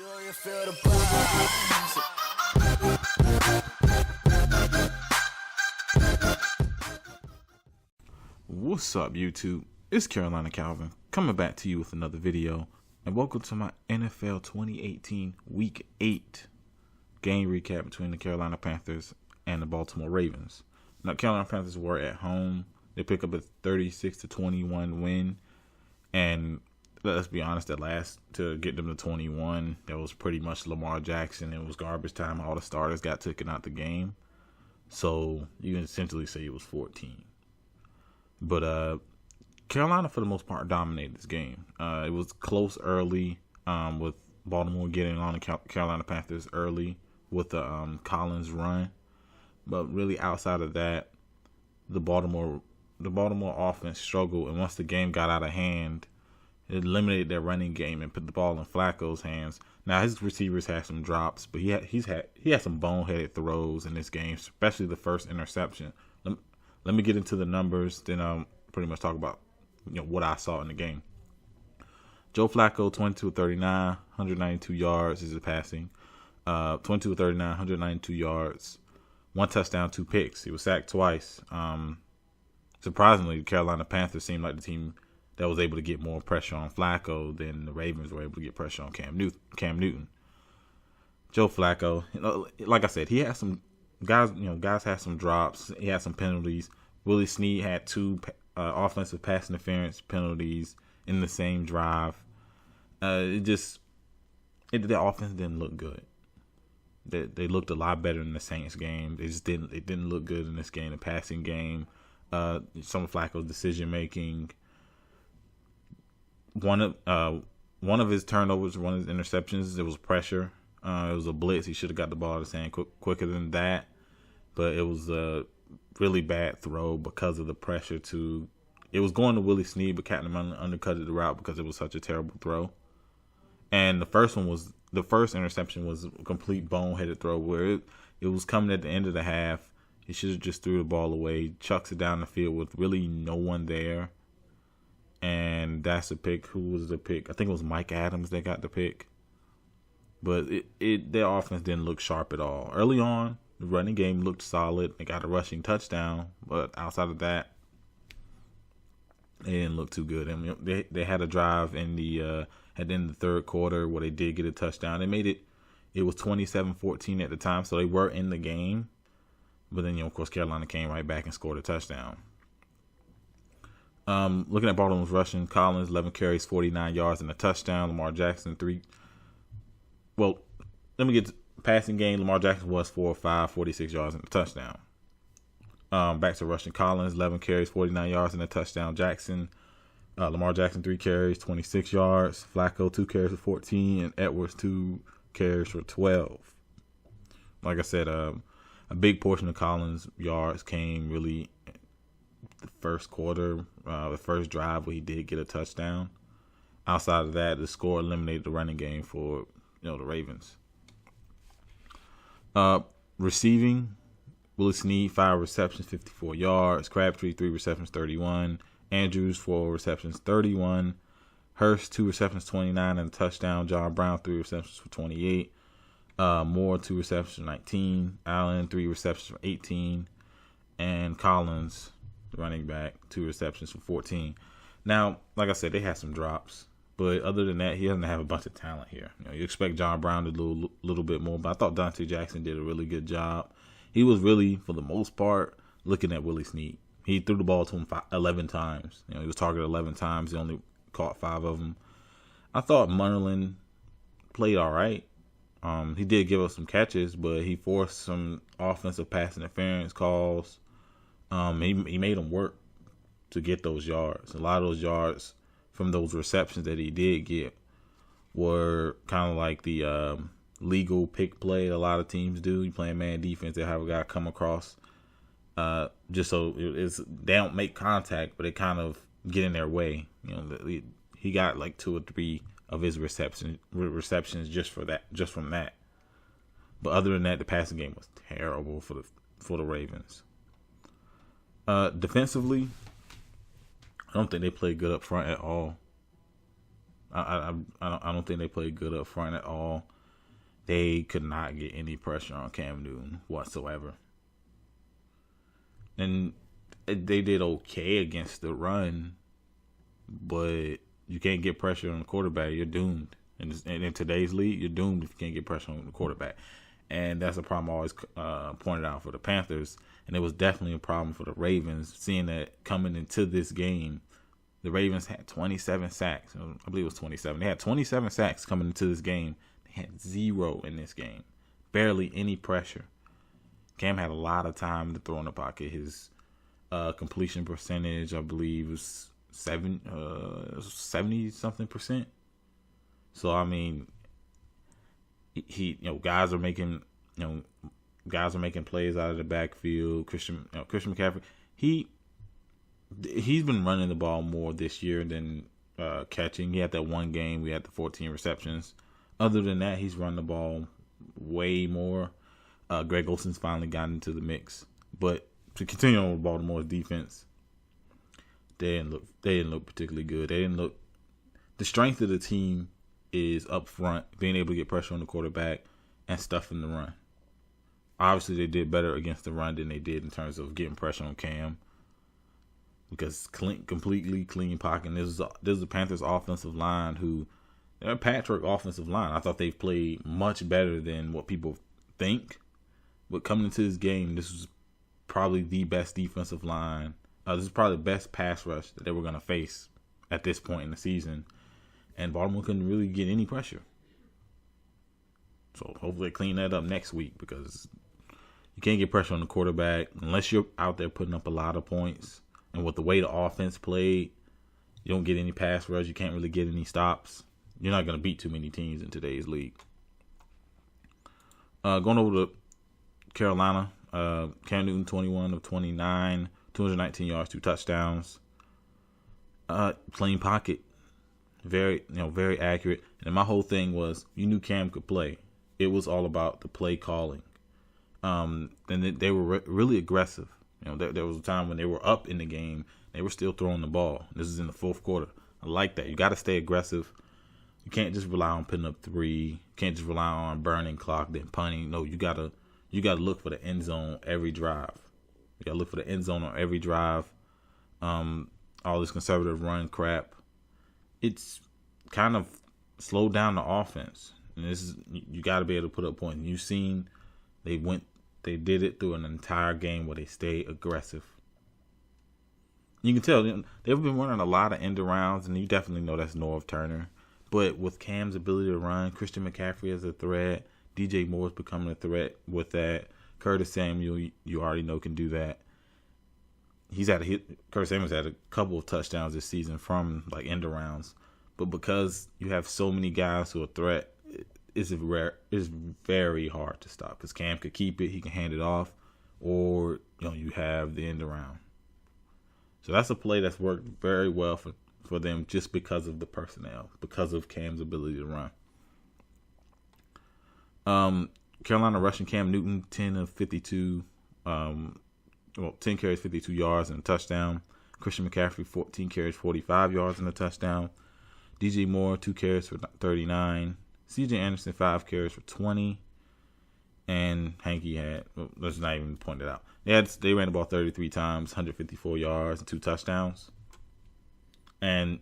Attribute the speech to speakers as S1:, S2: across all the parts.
S1: Do you feel the vibes?
S2: What's up, YouTube? It's Carolina Calvin coming back to you with another video, and welcome to my NFL 2018 Week 8 game recap between the Carolina Panthers and the Baltimore Ravens. Now, Carolina Panthers were at home. They pick up a 36-21 win, and let's be honest, to get them to 21, that was pretty much Lamar Jackson. It was garbage time. All the starters got taken out the game, so you can essentially say it was 14. But Carolina, for the most part, dominated this game. It was close early, with Baltimore getting on the Carolina Panthers early with the Collins run. But really, outside of that, the Baltimore offense struggled. And once the game got out of hand, it eliminated their running game and put the ball in Flacco's hands. Now, his receivers had some drops, but he had some boneheaded throws in this game, especially the first interception. Let me get into the numbers, then I'll pretty much talk about what I saw in the game. Joe Flacco, 22-39, 192 yards is his passing. 22-39, 192 yards, 1 touchdown, 2 picks. He was sacked twice. Surprisingly, the Carolina Panthers seemed like the team that was able to get more pressure on Flacco than the Ravens were able to get pressure on Cam Newton. Joe Flacco, like I said, he had some guys had some drops. He had some penalties. Willie Snead had 2 offensive pass interference penalties in the same drive. The offense didn't look good. They looked a lot better in the Saints game. It didn't look good in this game, the passing game. Some of Flacco's decision making. One of his turnovers, one of his interceptions, there was pressure. It was a blitz. He should have got the ball out of his hand quicker than that. But it was a really bad throw because of the pressure it was going to Willie Snead, but Captain undercutted the route because it was such a terrible throw. And the first interception was a complete boneheaded throw where it was coming at the end of the half. He should have just threw the ball away, chucks it down the field with really no one there. And that's a pick. Who was the pick? I think it was Mike Adams that got the pick. But their offense didn't look sharp at all. Early on, the running game looked solid. They got a rushing touchdown, but outside of that, they didn't look too good. I mean, they had a drive at the end of the third quarter where they did get a touchdown. They made it. It was 27-14 at the time, so they were in the game. But then, of course, Carolina came right back and scored a touchdown. Looking at Baltimore's rushing, Collins 11 carries, 49 yards and a touchdown. Lamar Jackson 3. Well, let me get to passing game. Lamar Jackson was 4 of 5, 46 yards and a touchdown. Back to rushing, Collins 11 carries, 49 yards and a touchdown. Lamar Jackson 3 carries, 26 yards. Flacco 2 carries for 14, and Edwards 2 carries for 12. Like I said, a big portion of Collins' yards came really the first quarter, the first drive where he did get a touchdown. Outside of that, the score eliminated the running game for the Ravens. Receiving, Willie Snead 5 receptions, 54 yards. Crabtree 3 receptions, 31. Andrews 4 receptions, 31. Hurst 2 receptions, 29 and a touchdown. John Brown 3 receptions for 28. Moore 2 receptions for 19. Allen 3 receptions for 18. And Collins, running back, 2 receptions for 14. Now, like I said, they had some drops. But other than that, he doesn't have a bunch of talent here. You expect John Brown to do a little bit more, but I thought Dante Jackson did a really good job. He was really, for the most part, looking at Willie Snead. He threw the ball to him 11 times. He was targeted 11 times. He only caught 5 of them. I thought Munnerlyn played all right. He did give us some catches, but he forced some offensive pass interference calls. He made them work to get those yards. A lot of those yards from those receptions that he did get were kind of like the legal pick play a lot of teams do. You playing man defense, they have a guy come across just so they don't make contact, but they kind of get in their way. He got like 2 or 3 of his receptions just from that. But other than that, the passing game was terrible for the Ravens. Defensively, I don't think they played good up front at all. I I don't think they played good up front at all. They could not get any pressure on Cam Newton whatsoever. And they did okay against the run, but you can't get pressure on the quarterback. You're doomed. And in today's league, you're doomed if you can't get pressure on the quarterback. And that's a problem I always pointed out for the Panthers. And it was definitely a problem for the Ravens, seeing that coming into this game, the Ravens had 27 sacks. I believe it was 27. They had 27 sacks coming into this game. They had 0 in this game. Barely any pressure. Cam had a lot of time to throw in the pocket. His completion percentage, I believe, was 70-something%. So, I mean, guys are making plays out of the backfield. Christian McCaffrey, he's been running the ball more this year than catching. He had that one game. We had the 14 receptions. Other than that, he's run the ball way more. Greg Olsen's finally gotten into the mix. But to continue on with Baltimore's defense, they didn't look particularly good. The strength of the team is up front, being able to get pressure on the quarterback and stuffing the run. Obviously, they did better against the run than they did in terms of getting pressure on Cam, because completely clean pocket. This is the Panthers' offensive line, they're a patchwork offensive line. I thought they've played much better than what people think. But coming into this game, this was probably the best defensive line. This is probably the best pass rush that they were going to face at this point in the season. And Baltimore couldn't really get any pressure. So hopefully they clean that up next week, because you can't get pressure on the quarterback unless you're out there putting up a lot of points. And with the way the offense played, you don't get any pass rush. You can't really get any stops. You're not going to beat too many teams in today's league. Going over to Carolina, Cam Newton, 21 of 29, 219 yards, 2 touchdowns. Plain pocket. Very accurate. And my whole thing was, you knew Cam could play. It was all about the play calling. And they were really aggressive. There was a time when they were up in the game, they were still throwing the ball. This is in the fourth quarter. I like that. You got to stay aggressive. You can't just rely on putting up 3. You can't just rely on burning clock, then punting. No, you gotta look for the end zone every drive. You gotta look for the end zone on every drive. All this conservative run crap, it's kind of slowed down the offense. And you got to be able to put up points. You've seen they did it through an entire game where they stayed aggressive. You can tell they've been running a lot of end arounds, and you definitely know that's Norv Turner. But with Cam's ability to run, Christian McCaffrey as a threat, DJ Moore's becoming a threat with that. Curtis Samuel, you already know, can do that. Curtis Samuel's had a couple of touchdowns this season from like end arounds. But because you have so many guys who are a threat, it's very hard to stop, because Cam could keep it, he can hand it off, or you have the end around. So that's a play that's worked very well for them, just because of the personnel, because of Cam's ability to run. Carolina rushing Cam Newton, 10 of 52, 10 carries, 52 yards and a touchdown. Christian McCaffrey, 14 carries, 45 yards and a touchdown. DJ Moore, 2 carries for 39. CJ Anderson, 5 carries for 20. And Hanky let's not even point it out. They ran the ball 33 times, 154 yards, and 2 touchdowns. And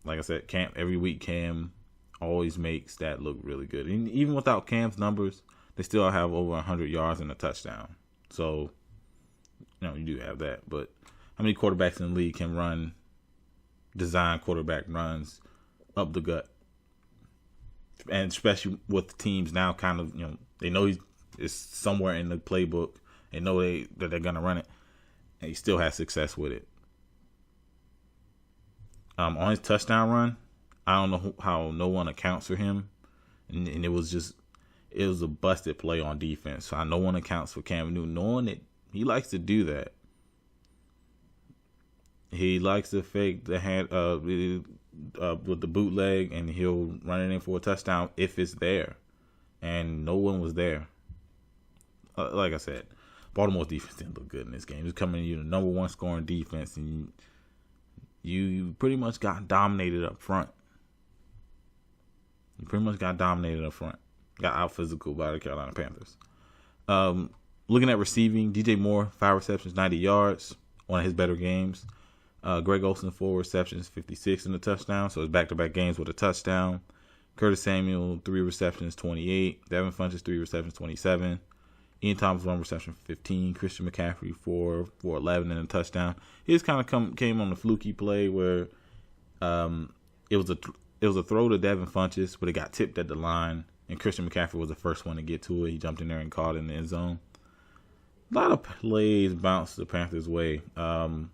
S2: like I said, every week Cam always makes that look really good. And even without Cam's numbers, they still have over 100 yards and a touchdown. So, you do have that. But how many quarterbacks in the league can run design quarterback runs up the gut? And especially with teams now kind of, they know it's somewhere in the playbook. They know that they're going to run it. And he still has success with it. On his touchdown run, I don't know how no one accounts for him. And it was a busted play on defense. So no one accounts for Cam Newton, knowing that he likes to do that. He likes to fake the hand with the bootleg, and he'll run it in for a touchdown if it's there. And no one was there. Like I said, Baltimore's defense didn't look good in this game. It was coming in the number 1 scoring defense, and you pretty much got dominated up front. pretty much got dominated up front. Got out physical by the Carolina Panthers. Looking at receiving, DJ Moore, 5 receptions, 90 yards, one of his better games. Greg Olsen, 4 receptions, 56 and a touchdown. So it's back-to-back games with a touchdown. Curtis Samuel, 3 receptions, 28. Devin Funchess, 3 receptions, 27. Ian Thomas, 1 reception, 15. Christian McCaffrey, 4 for 11 and a touchdown. He just kind of came on the fluky play where it was a throw to Devin Funchess, but it got tipped at the line, and Christian McCaffrey was the first one to get to it. He jumped in there and caught it in the end zone. A lot of plays bounced the Panthers' way. On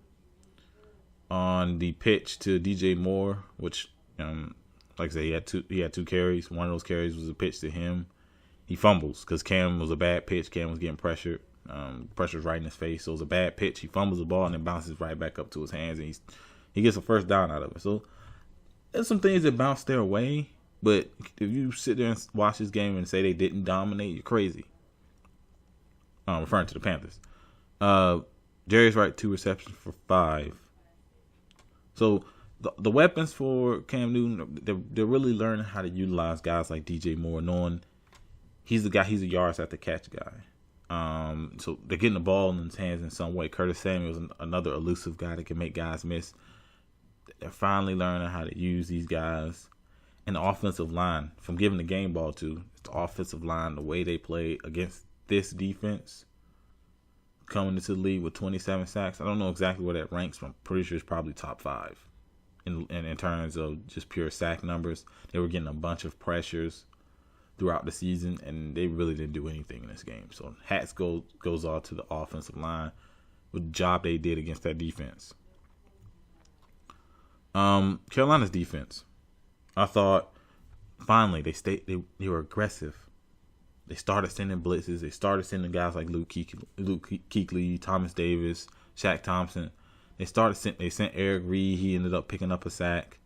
S2: the pitch to DJ Moore, which, like I said, he had 2 carries. One of those carries was a pitch to him. He fumbles because Cam was a bad pitch. Cam was getting pressured. Pressure's right in his face. So it was a bad pitch. He fumbles the ball and it bounces right back up to his hands, and he gets a first down out of it. So there's some things that bounce their way, but if you sit there and watch this game and say they didn't dominate, you're crazy. Referring to the Panthers. Jarius Wright, 2 receptions for 5. So the weapons for Cam Newton, they're really learning how to utilize guys like DJ Moore, knowing he's a yards after catch guy. So they're getting the ball in his hands in some way. Curtis Samuel is another elusive guy that can make guys miss. They're finally learning how to use these guys. And the offensive line, from giving the game ball to, the offensive line, the way they play against this defense, coming into the league with 27 sacks. I don't know exactly where that ranks, but I'm pretty sure it's probably top 5 in terms of just pure sack numbers. They were getting a bunch of pressures throughout the season, and they really didn't do anything in this game. So hats goes off to the offensive line with the job they did against that defense. Carolina's defense, I thought finally they were aggressive. They started sending blitzes. They started sending guys like Luke Kuechly, Thomas Davis, Shaq Thompson. They sent Eric Reed. He ended up picking up a sack.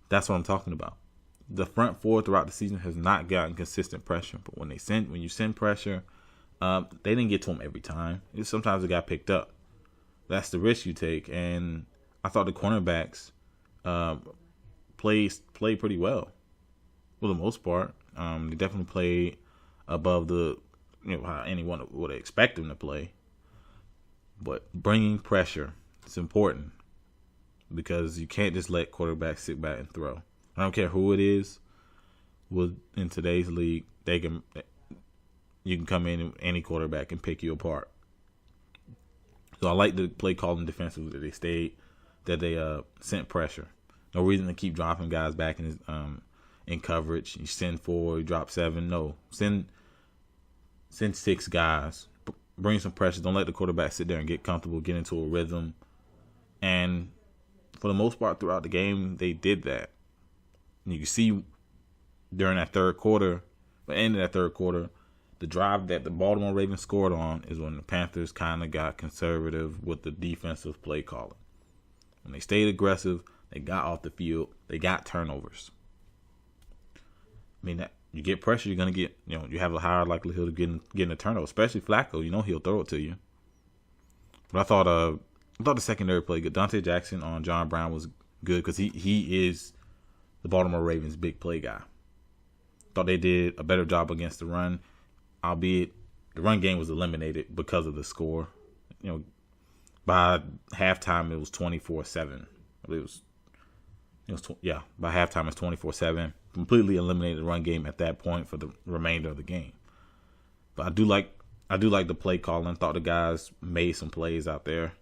S2: That's what I'm talking about. The front 4 throughout the season has not gotten consistent pressure, but when you send pressure, they didn't get to him every time. Sometimes it got picked up. That's the risk you take, and I thought the cornerbacks played pretty well for the most part. They definitely played above how anyone would expect them to play. But bringing pressure is important because you can't just let quarterbacks sit back and throw. I don't care who it is. In today's league, you can come in and any quarterback and pick you apart. So I like the play calling defensively that they sent pressure. No reason to keep dropping guys back in coverage. You send 4, you drop 7. No, send 6 guys. Bring some pressure. Don't let the quarterback sit there and get comfortable, get into a rhythm. And for the most part throughout the game, they did that. And you can see during that third quarter, the end of that third quarter, the drive that the Baltimore Ravens scored on is when the Panthers kind of got conservative with the defensive play calling. When they stayed aggressive, they got off the field, they got turnovers. I mean, you get pressure, you're going to get, you have a higher likelihood of getting a turnover, especially Flacco. He'll throw it to you. But I thought the secondary play good. Dante Jackson on John Brown was good because he is the Baltimore Ravens' big play guy. Thought they did a better job against the run, albeit the run game was eliminated because of the score. By halftime it was 24-7. By halftime it's 24-7. Completely eliminated the run game at that point for the remainder of the game. But I do like the play calling. Thought the guys made some plays out there.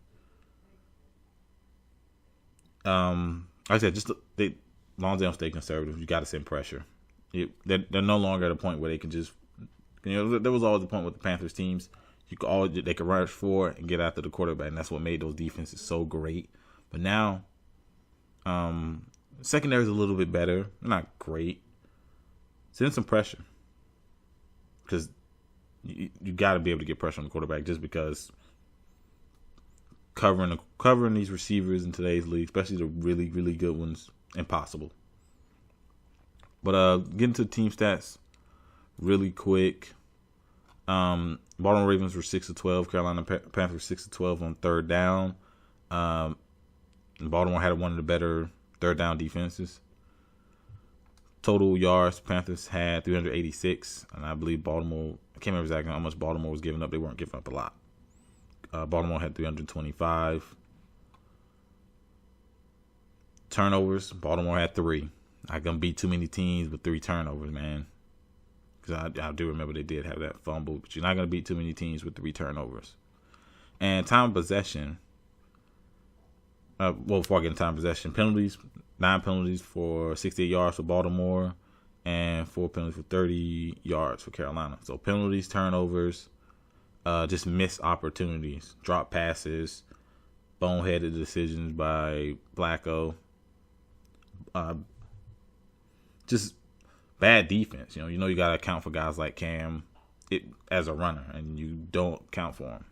S2: Like I said, as long as they don't stay conservative, you got to send pressure. They're no longer at a point where they can just, there was always a point with the Panthers teams. They could rush forward and get after the quarterback, and that's what made those defenses so great. But now, secondary is a little bit better. Not great. Send some pressure. Because you got to be able to get pressure on the quarterback just because covering these receivers in today's league, especially the really, really good ones, impossible. But getting to the team stats really quick. Baltimore Ravens were 6-12. Carolina Panthers 6-12 on third down. Baltimore had one of the better third down defenses. Total yards, Panthers had 386, and I believe Baltimore, I can't remember exactly how much Baltimore was giving up. They weren't giving up a lot. Baltimore had 325. Turnovers, Baltimore had 3. Not going to beat too many teams with 3 turnovers, man. Because I do remember they did have that fumble, but you're not going to beat too many teams with 3 turnovers. And time of possession, before I get into time of possession, penalties, 9 penalties for 68 yards for Baltimore and 4 penalties for 30 yards for Carolina. So penalties, turnovers, just missed opportunities, drop passes, boneheaded decisions by Flacco, just bad defense. You know you got to account for guys like Cam as a runner, and you don't count for him.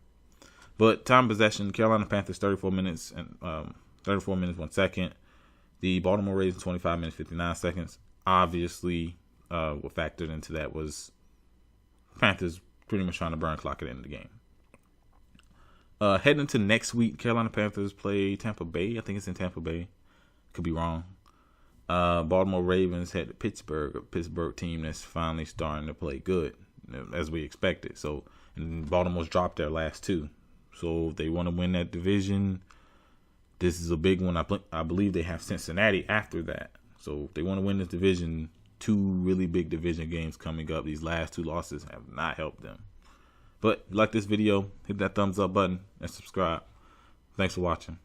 S2: But time possession, Carolina Panthers 34 minutes and 1 second. The Baltimore Ravens 25 minutes 59 seconds. Obviously, what factored into that was Panthers pretty much trying to burn clock at the end of the game. Heading into next week, Carolina Panthers play Tampa Bay. I think it's in Tampa Bay. Could be wrong. Baltimore Ravens head to Pittsburgh, a Pittsburgh team that's finally starting to play good, as we expected. So, and Baltimore's dropped their last 2. So if they want to win that division, this is a big one. I believe they have Cincinnati after that. So if they want to win this division, 2 really big division games coming up. These last 2 losses have not helped them. But if you like this video, hit that thumbs up button and subscribe. Thanks for watching.